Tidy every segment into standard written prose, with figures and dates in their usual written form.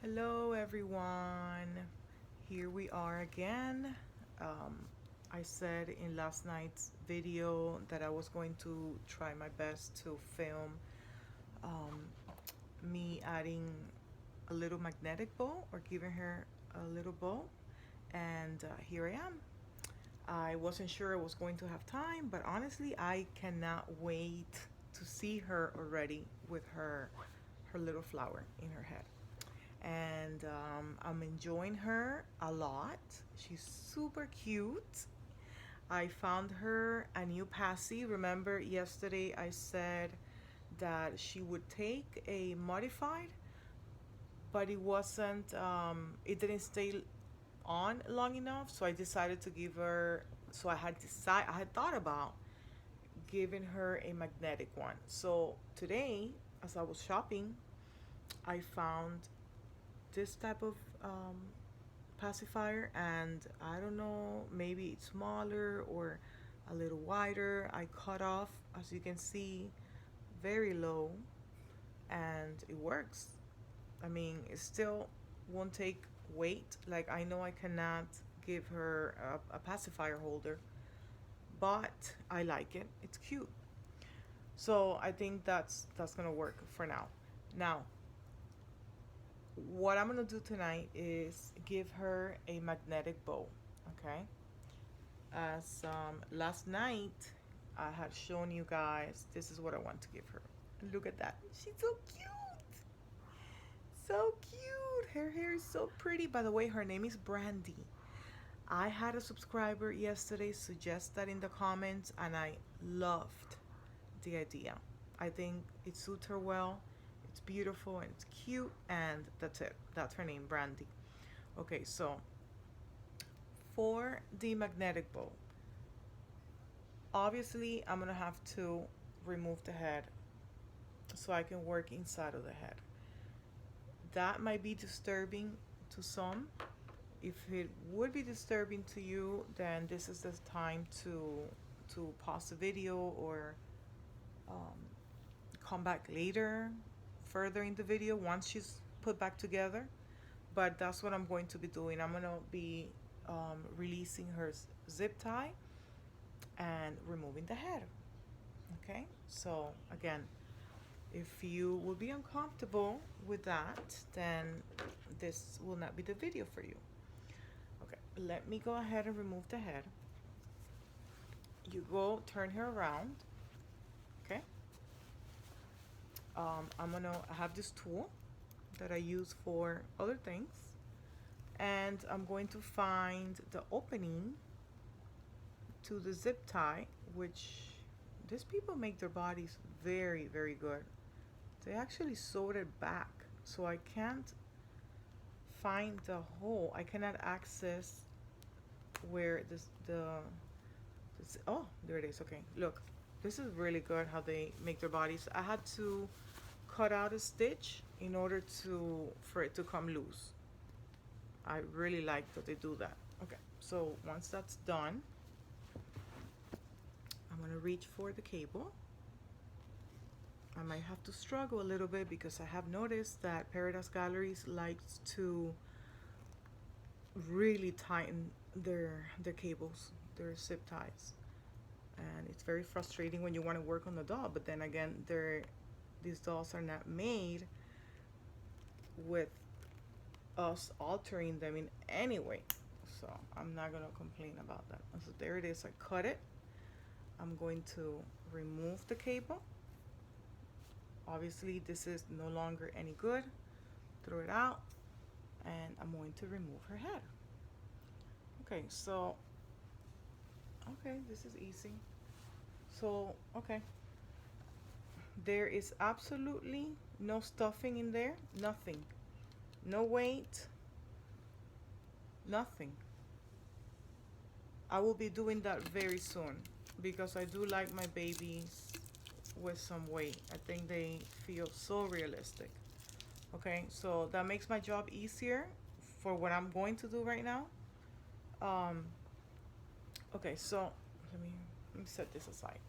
Hello everyone, here we are again. I said in last night's video that I was going to try my best to film um, me adding a little magnetic bow or giving her a little bow, and here I am. I wasn't sure I was going to have time, but honestly I cannot wait to see her already with her little flower in her head. And I'm enjoying her a lot. She's super cute. I found her a new passy. Remember yesterday I said that she would take a modified, but it didn't stay on long enough, so I decided to give her, I had thought about giving her a magnetic one. So today, as I was shopping, I found this type of pacifier, and I don't know, maybe it's smaller or a little wider. I cut off, as you can see, very low, and it works. I mean, it still won't take weight. Like, I know I cannot give her a pacifier holder, but I like it. It's cute. So I think that's gonna work for now. Now, what I'm gonna do tonight is give her a magnetic bow. Okay. As last night I had shown you guys, this is what I want to give her. Look at that. She's so cute. So cute. Her hair is so pretty. By the way, her name is Brandy. I had a subscriber yesterday suggest that in the comments, and I loved the idea. I think it suits her well. It's beautiful and it's cute, and that's it. That's her name, Brandy. Okay, so for the magnetic bow, obviously I'm gonna have to remove the head so I can work inside of the head. That might be disturbing to some. If it would be disturbing to you, then this is the time to pause the video or um, come back later, further in the video once she's put back together. But that's what I'm going to be doing. I'm gonna be releasing her zip tie and removing the head. Okay, so again, if you will be uncomfortable with that, then this will not be the video for you. Okay, let me go ahead and remove the head. You go turn her around. Okay, I have this tool that I use for other things, and I'm going to find the opening to the zip tie, which these people make their bodies very, very good. They actually sewed it back, so I can't find the hole. I cannot access where oh, there it is. Okay, look, this is really good how they make their bodies. I had to cut out a stitch in order for it to come loose. I really like that they do that. Okay, so once that's done, I'm gonna reach for the cable. I might have to struggle a little bit because I have noticed that Paradise Galleries likes to really tighten their cables, their zip ties, and it's very frustrating when you want to work on the doll. But then again, these dolls are not made with us altering them in any way, so I'm not gonna complain about that. So there it is. I cut it. I'm going to remove the cable. Obviously this is no longer any good. Throw it out, and I'm going to remove her head. Okay, so okay, this is easy. So okay, there is absolutely no stuffing in there. Nothing. No weight. Nothing. I will be doing that very soon because I do like my babies with some weight. I think they feel so realistic. Okay, so that makes my job easier for what I'm going to do right now. Um, okay, so let me set this aside.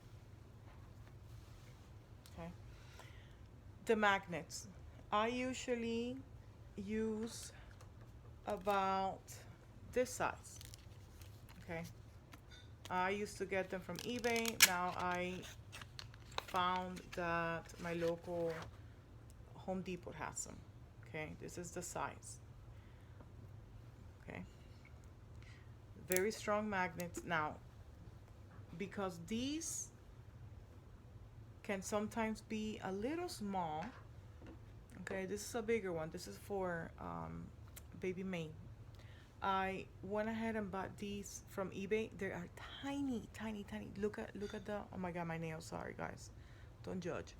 Okay, the magnets. I usually use about this size. Okay, I used to get them from eBay. Now I found that my local Home Depot has them. Okay, this is the size. Okay, very strong magnets. Now, because these can sometimes be a little small, okay, this is a bigger one. This is for baby May. I went ahead and bought these from eBay. They are tiny, tiny, tiny. Look at the, oh my God, my nails. Sorry guys, don't judge.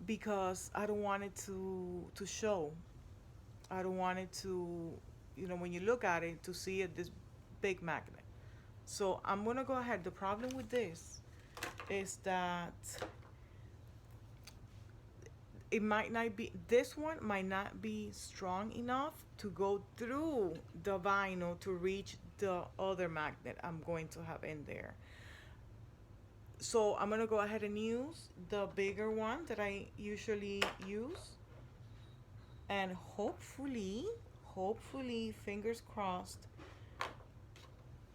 Because I don't want it to show. I don't want it to, you know, when you look at it, to see it this big magnet. So I'm gonna go ahead. The problem with this is that it might not be, this one might not be strong enough to go through the vinyl to reach the other magnet I'm going to have in there. So I'm gonna go ahead and use the bigger one that I usually use, and hopefully, fingers crossed,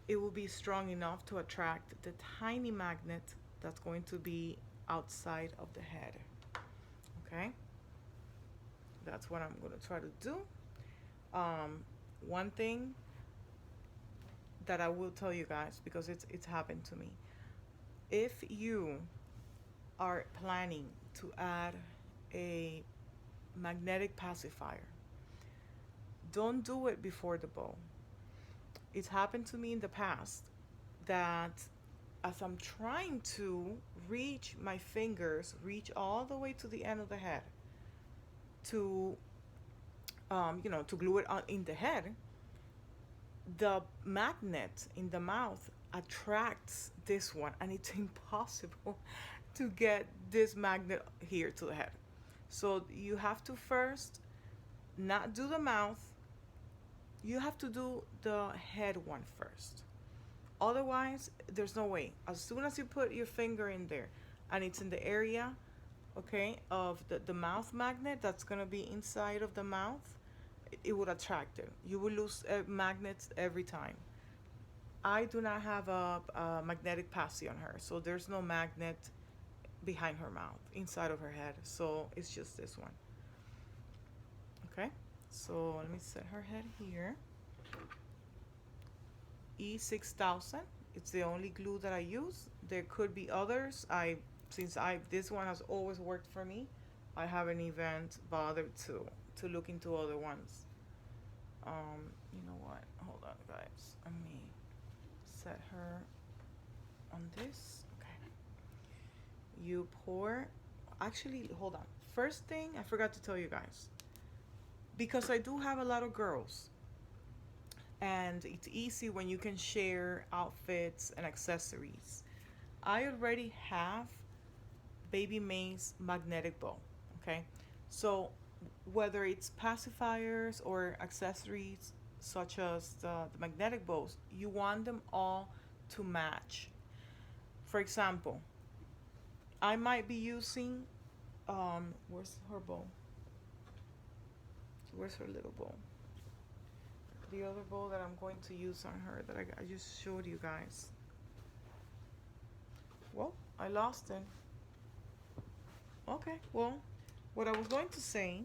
it will be strong enough to attract the tiny magnet that's going to be outside of the head. Okay, that's what I'm going to try to do. One thing that I will tell you guys, because it's happened to me, if you are planning to add a magnetic pacifier, don't do it before the bow. It's happened to me in the past that as I'm trying to reach my fingers, reach all the way to the end of the head to, to glue it on in the head, the magnet in the mouth attracts this one, and it's impossible to get this magnet here to the head. So you have to first not do the mouth, you have to do the head one first. Otherwise, there's no way. As soon as you put your finger in there and it's in the area, okay, of the mouth magnet that's gonna be inside of the mouth, it would attract it. You will lose magnets every time. I do not have a magnetic passy on her, so there's no magnet behind her mouth, inside of her head. So it's just this one. Okay, so let me set her head here. E6000, it's the only glue that I use. There could be others. Since this one has always worked for me, I haven't even bothered to look into other ones. You know what? Hold on, guys. Let me set her on this. Okay. You pour. Actually, hold on. First thing, I forgot to tell you guys. Because I do have a lot of girls, and it's easy when you can share outfits and accessories. I already have Baby May's magnetic bow. Okay, so whether it's pacifiers or accessories such as the magnetic bows, you want them all to match. For example, I might be using where's her bow? Where's her little bow? The other bow that I'm going to use on her that I just showed you guys. Well, I lost it. Okay, well, what I was going to say,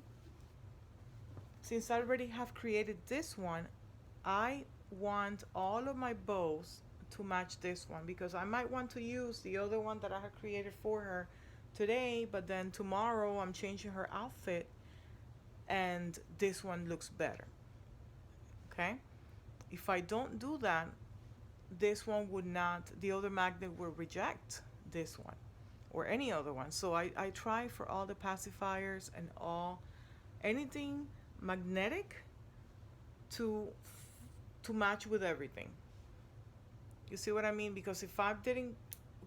since I already have created this one, I want all of my bows to match this one, because I might want to use the other one that I have created for her today, but then tomorrow I'm changing her outfit and this one looks better. Okay, if I don't do that, this one would not, the other magnet will reject this one or any other one. So I try for all the pacifiers and anything magnetic to match with everything. You see what I mean? Because if I didn't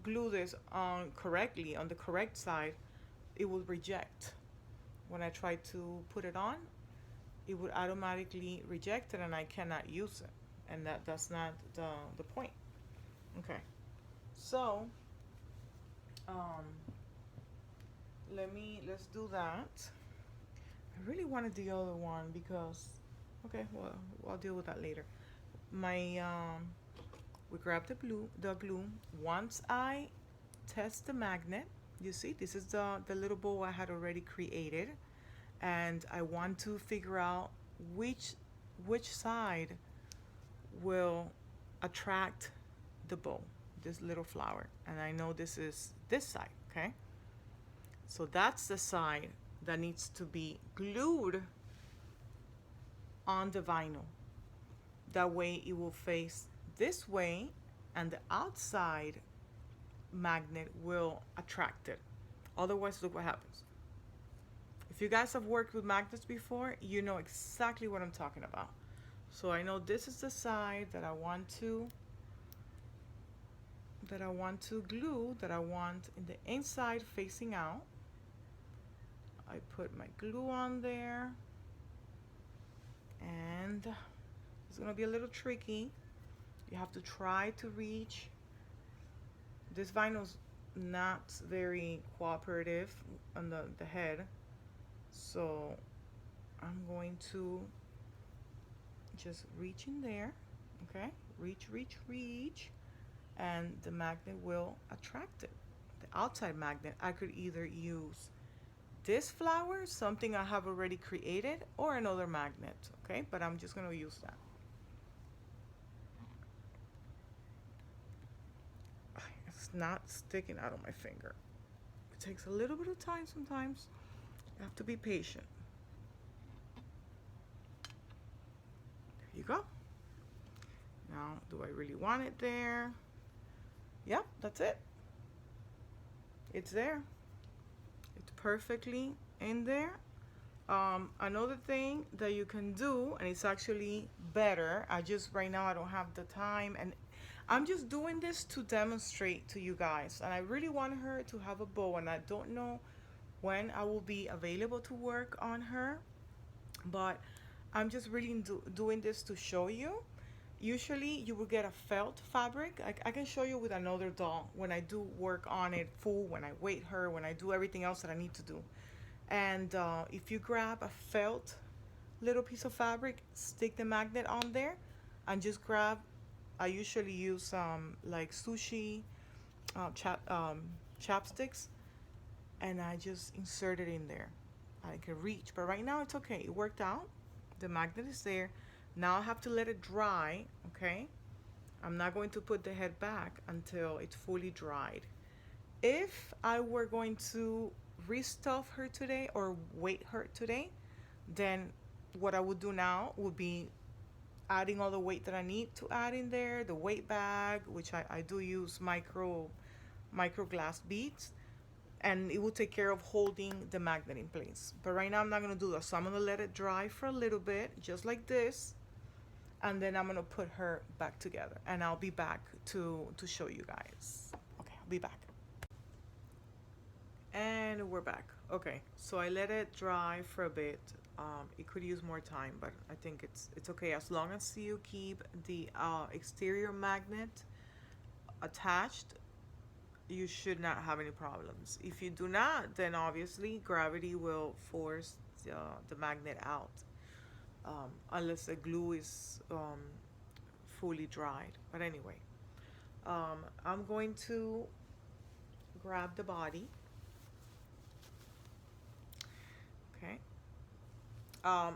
glue this on correctly, on the correct side, it would reject. When I try to put it on, it would automatically reject it and I cannot use it. And that's not the point. Okay. So, let's do that. I I really wanted the other one because, okay, well, I'll deal with that later. My we grab the glue. Once I test the magnet, you see, this is the little bow I had already created, and I want to figure out which side will attract the bow, this little flower, and I know this is this side, okay? So that's the side that needs to be glued on the vinyl. That way it will face this way, and the outside magnet will attract it. Otherwise, look what happens. If you guys have worked with magnets before, you know exactly what I'm talking about. So I know this is the side that I want to glue, that I want in the inside facing out. I put my glue on there, and it's gonna be a little tricky. You have to try to reach. This vinyl's not very cooperative on the head, so I'm going to just reach in there, okay? Reach, reach, reach, and the magnet will attract it. The outside magnet, I could either use this flower, something I have already created, or another magnet, okay? But I'm just gonna use that. It's not sticking out of my finger. It takes a little bit of time sometimes. You have to be patient. There you go. Now, do I really want it there? Yep, that's it. It's there. It's perfectly in there. Another thing that you can do, and it's actually better, right now I don't have the time, and I'm just doing this to demonstrate to you guys, and I really want her to have a bow, and I don't know when I will be available to work on her, but I'm just really doing this to show you. Usually you will get a felt fabric. I can show you with another doll when I do work on it full, when I weight her, when I do everything else that I need to do. And if you grab a felt little piece of fabric, stick the magnet on there, and just grab, I usually use like sushi chapsticks, and I just insert it in there. I can reach, but right now it's okay. It worked out. The magnet is there. Now I have to let it dry, okay? I'm not going to put the head back until it's fully dried. If I were going to restuff her today or weight her today, then what I would do now would be adding all the weight that I need to add in there, the weight bag, which I do use micro glass beads, and it will take care of holding the magnet in place. But right now I'm not gonna do that, so I'm gonna let it dry for a little bit, just like this, and then I'm gonna put her back together, and I'll be back to show you guys. Okay, I'll be back. And we're back. Okay, so I let it dry for a bit. It could use more time, but I think it's okay as long as you keep the exterior magnet attached. You should not have any problems. If you do not, then obviously gravity will force the magnet out, unless the glue is fully dried. But anyway, I'm going to grab the body. Okay.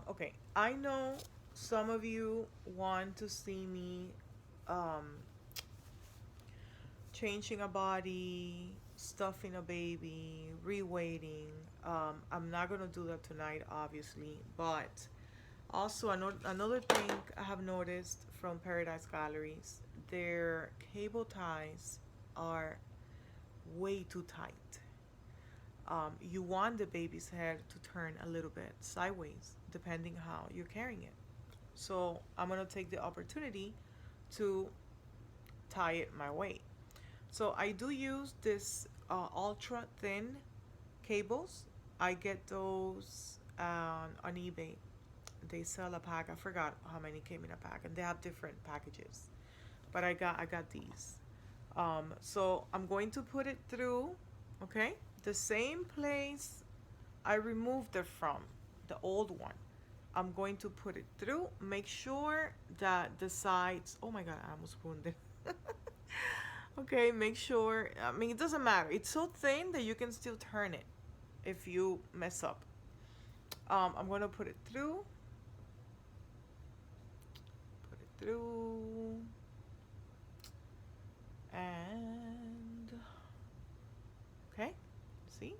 Okay, I know some of you want to see me changing a body, stuffing a baby, reweighting. I'm not gonna do that tonight, obviously, but also another thing I have noticed from Paradise Galleries, their cable ties are way too tight. You want the baby's head to turn a little bit sideways, depending how you're carrying it. So I'm gonna take the opportunity to tie it my way. So I do use this ultra thin cables. I get those on eBay. They sell a pack. I forgot how many came in a pack, and they have different packages. But I got these. So I'm going to put it through, okay, the same place I removed it from. the old one. I'm going to put it through. Make sure that the sides, oh my God, I almost ruined it. Okay, make sure, I mean, it doesn't matter. It's so thin that you can still turn it if you mess up. I'm going to put it through. Put it through. And, okay, see?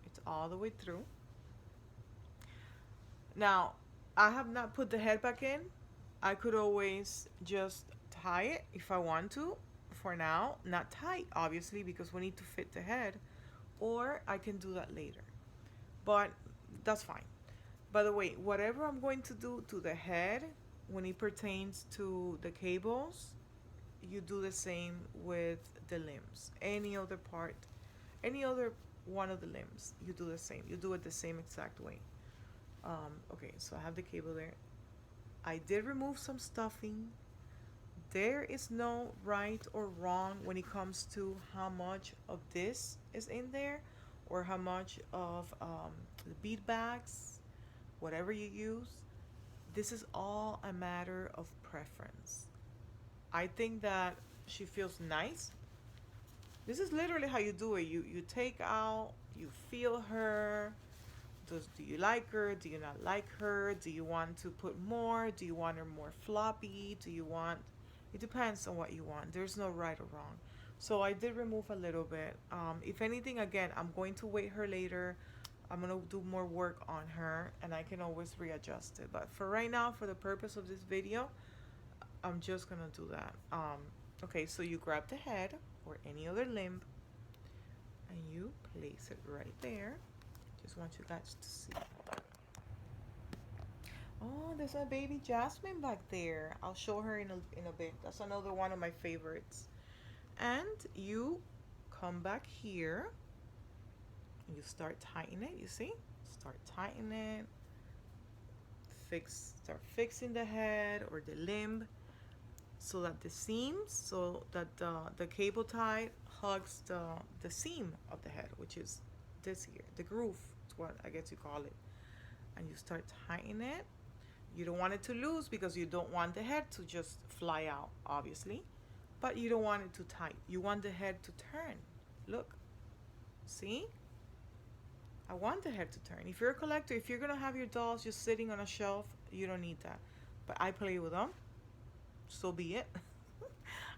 It's all the way through. Now, I have not put the head back in. I could always just tie it if I want to. For now, not tight, obviously, because we need to fit the head. Or I can do that later. But that's fine. By the way, whatever I'm going to do to the head, when it pertains to the cables, you do the same with the limbs. Any other part, any other one of the limbs, you do the same. You do it the same exact way. Okay, so I have the cable there. I did remove some stuffing. There is no right or wrong when it comes to how much of this is in there or how much of the bead bags, whatever you use. This is all a matter of preference. I think that she feels nice. This is literally how you do it. You take out, you feel her. Do you like her? Do you not like her? Do you want to put more? Do you want her more floppy? Do you want, it depends on what you want. There's no right or wrong. So I did remove a little bit. If anything, again, I'm going to weight her later. I'm going to do more work on her and I can always readjust it. But for right now, for the purpose of this video, I'm just going to do that. Okay, so you grab the head or any other limb and you place it right there. Just want you guys to see. Oh, there's a baby Jasmine back there. I'll show her in a bit. That's another one of my favorites. And you come back here and you start tightening it. You see? Start tightening it. Start fixing the head or the limb so that the seams, so that the cable tie hugs the seam of the head, which is this here, the groove. What I guess you call it. And you start tightening it. You don't want it to loose because you don't want the head to just fly out, obviously, but you don't want it too tight. You want the head to turn. Look, see? I want the head to turn. If you're a collector, if you're gonna have your dolls just sitting on a shelf, you don't need that. But I play with them, so be it.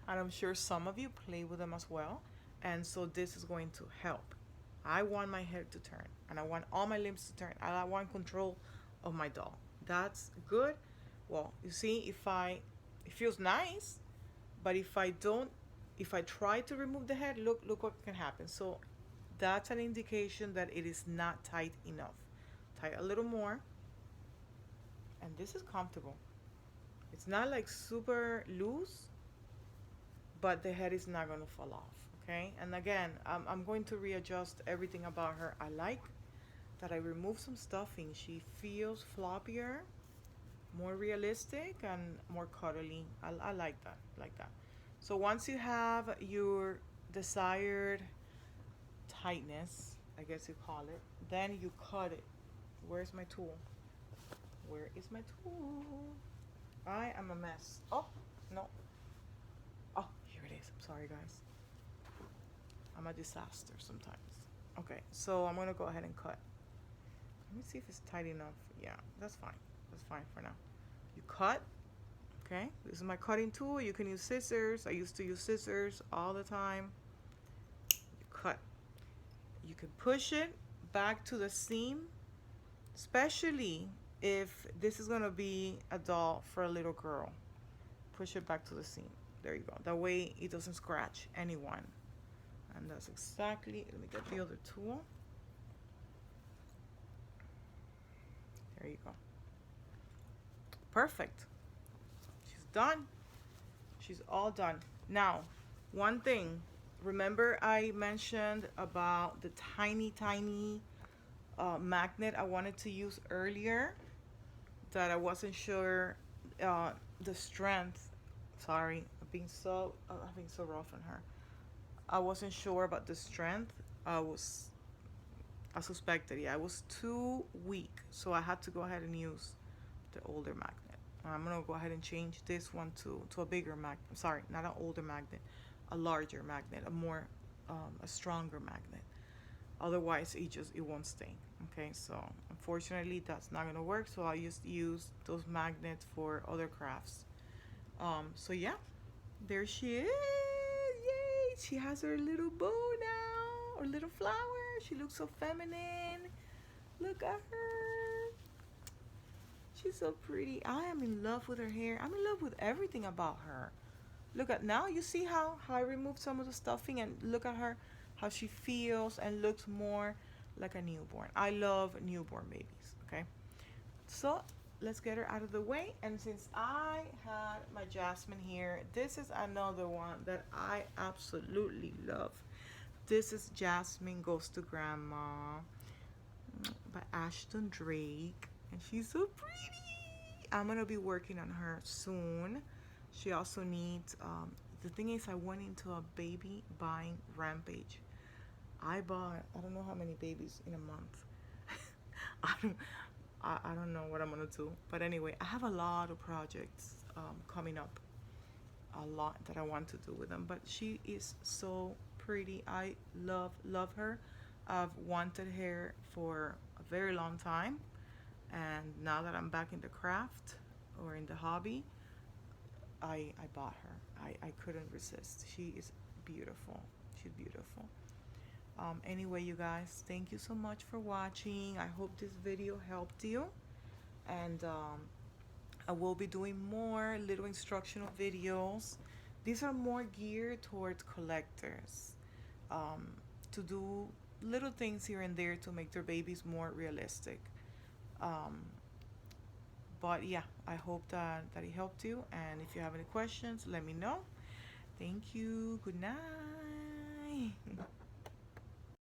And I'm sure some of you play with them as well. And so this is going to help. I want my head to turn and I want all my limbs to turn. I want control of my doll. That's good. Well, you see, it feels nice, but if I try to remove the head, look what can happen. So that's an indication that it is not tight enough. Tie a little more. And this is comfortable. It's not like super loose, but the head is not going to fall off. Okay, and again, I'm going to readjust everything about her. I like that I removed some stuffing. She feels floppier, more realistic, and more cuddly. I like that. So once you have your desired tightness, I guess you call it, then you cut it. Where's my tool? Where is my tool? I am a mess. Oh, no. Oh, here it is. I'm sorry, guys. I'm a disaster sometimes. Okay, so I'm gonna go ahead and cut. Let me see if it's tight enough. Yeah, that's fine. That's fine for now. You cut. Okay, this is my cutting tool. You can use scissors. I used to use scissors all the time. You cut. You can push it back to the seam, especially if this is gonna be a doll for a little girl. Push it back to the seam. There you go. That way it doesn't scratch anyone. And that's exactly, let me get the other tool. There you go. Perfect. She's done. She's all done. Now, one thing, remember I mentioned about the tiny magnet I wanted to use earlier that I wasn't sure the strength. Sorry, I'm being so rough on her. I wasn't sure about the strength. I was I suspected, yeah, it was too weak, so I had to go ahead and use the older magnet. I'm gonna go ahead and change this one to a bigger magnet. Sorry, not an older magnet, a larger magnet, a more a stronger magnet. Otherwise, it won't stay. Okay, so unfortunately, that's not gonna work. So I just use those magnets for other crafts. So yeah, there she is. Yay! She has her little bow now, or little flower. She looks so feminine. Look at her. She's so pretty. I am in love with her hair. I'm in love with everything about her. Look at now. You see how I removed some of the stuffing, and look at her, how she feels and looks more like a newborn. I love newborn babies. Okay, so let's get her out of the way. And since I had my Jasmine here, this is another one that I absolutely love. This is Jasmine Goes to Grandma by Ashton Drake, and she's so pretty. I'm gonna be working on her soon. She also needs. The thing is, I went into a baby buying rampage. I don't know how many babies in a month. I don't I don't know what I'm gonna do. But anyway, I have a lot of projects coming up. A lot that I want to do with them. But she is so pretty. I love her. I've wanted her for a very long time, and now that I'm back in the craft or in the hobby, I bought her. I couldn't resist. She is beautiful. She's beautiful. Anyway, you guys, thank you so much for watching. I hope this video helped you. And I will be doing more little instructional videos. These are more geared towards collectors, to do little things here and there to make their babies more realistic. Um, but yeah, I hope that it helped you. And if you have any questions, let me know. Thank you. Good night.